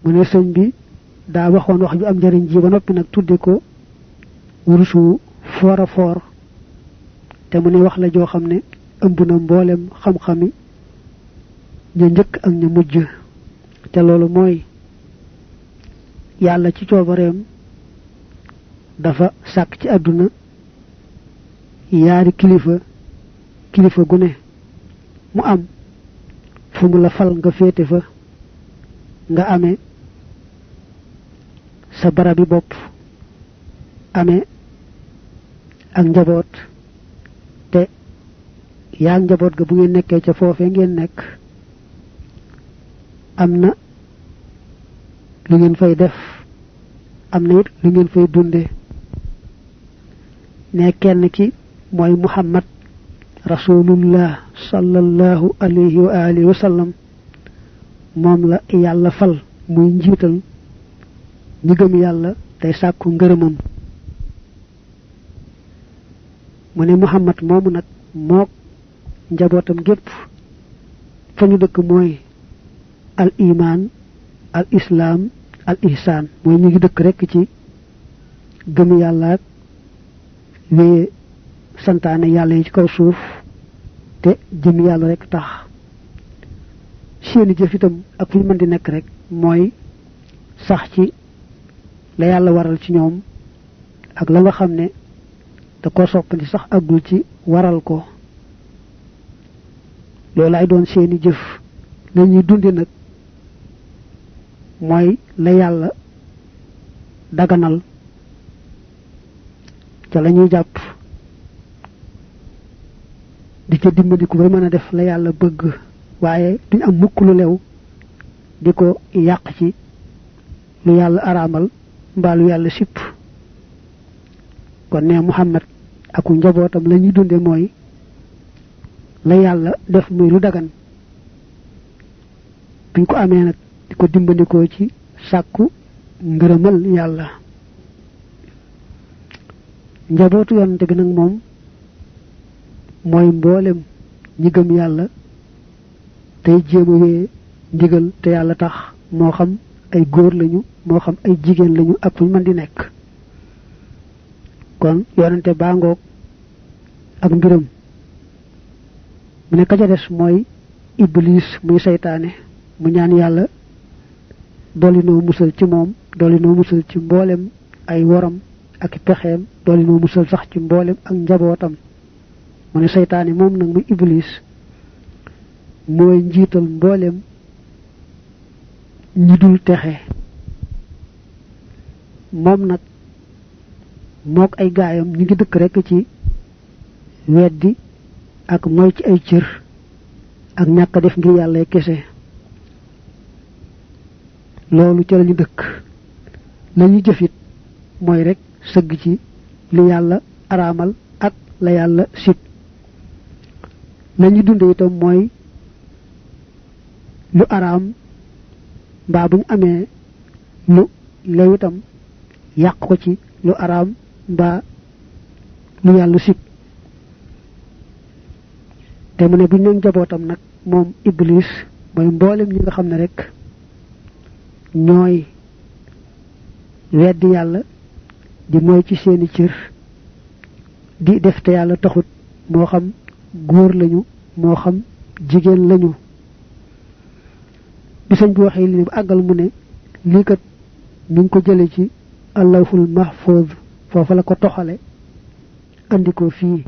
mu ne sëñ bi daa waxoon wax ju am njariñ ji ba noppi nag tudde ko wurusu foora foor te mu ne wax la joo xam ne ëmb na mboolem xam-xami ña njëkk ak ña mujj te loolu mooy yàlla ci coobareem dafa sàkk ci àdduna yaari kilifa gu ne mu am fu mu la fal nga féete fa nga amee sa barabi bopp amee ak njaboot te yaa njaboot ga bu ngeen nekkee ca foofee ngeen nekk am na lu ngeen fay def am na it lu ngeen fay dunde ne kenn ki mooy Muhammad rasulullah sallallahu alayhi wa alihi wa sallam moom la yàlla fal muy njiital ñi gëm yàlla tey sàkku ngërëmam mu ne Muhammad moomu nag mook njabootam gépp fa ñu dëkk mooy al iman al islam al ihsan mooy ñu ngi dëkk rekk ci gëm yàlla ak wéye santaane yàlla yi ci kaw suuf te jëm yàlla rek tax seeni jëf itam ak fu ñu mën di nekk rek mooy sax ci la yàlla waral ci ñoom ak la nga xam ne da ko soppandi sax àggul ci waral ko loolu ay doon seeni jëf la ñuy dundi nag mooy la yàlla daganal ca la ñuy jàpp di ca dimbandiku bay mën a def la yàlla bëgg waaye duñ am mukk lu lew di ko yàq ci lu yàlla araamal mbaa lu yàlla sipp kon ne Muhammad aku njabootam la ñuy dunde mooy la yàlla def muy lu dagan buñ ko amee nag di ko dimbandikoo ci sàkku ngërëmal yàlla njabootu yonante bi nag moom mooy mboolem ñi gëm yàlla tey jéem a wéye ndigal te yàlla tax moo xam ay góor lañu moo xam ay jigéen lañu ak fu ñu mën di nekk kon yonante baa ngoog ak mbiram mu ne ka ca des mooy iblis muy seytaane mu ñaan yàlla dolli noo musal ci moom dolli noo musal ci mboolem ay woram ak pexeem dolli noo musal sax ci mboolem ak njabootam mu ne seytaane moom nag muy iblis mooy njiital mboolem ñi dul texe moom nag mook ay gaayam ñu ngi dëkk rekk ci weddi ak moy ci ay cër ak ñàkk def ngir yàlla kese loolu ci lañu dëkk lañu jëfit mooy rek sëgg ci li yàlla araamal ak la yàlla sib lañu dunde itam mooy lu araam mbaa buñ amee lu lew itam yàq ko ci lu araam mbaa lu yàlla sib te mu ne buñ leen njabootam nag moom iblis mooy mboolem ñi nga xam ne rek ñooy weddi yàlla di mooy ci seeni cër di def te yàlla taxut moo xam góor lañu moo xam jigéen lañu bi sëñ bi waxee li bu àggal mu ne lii kat ñu ngi ko jële ci allahul mahfuz foofa la ko toxale andi ko fii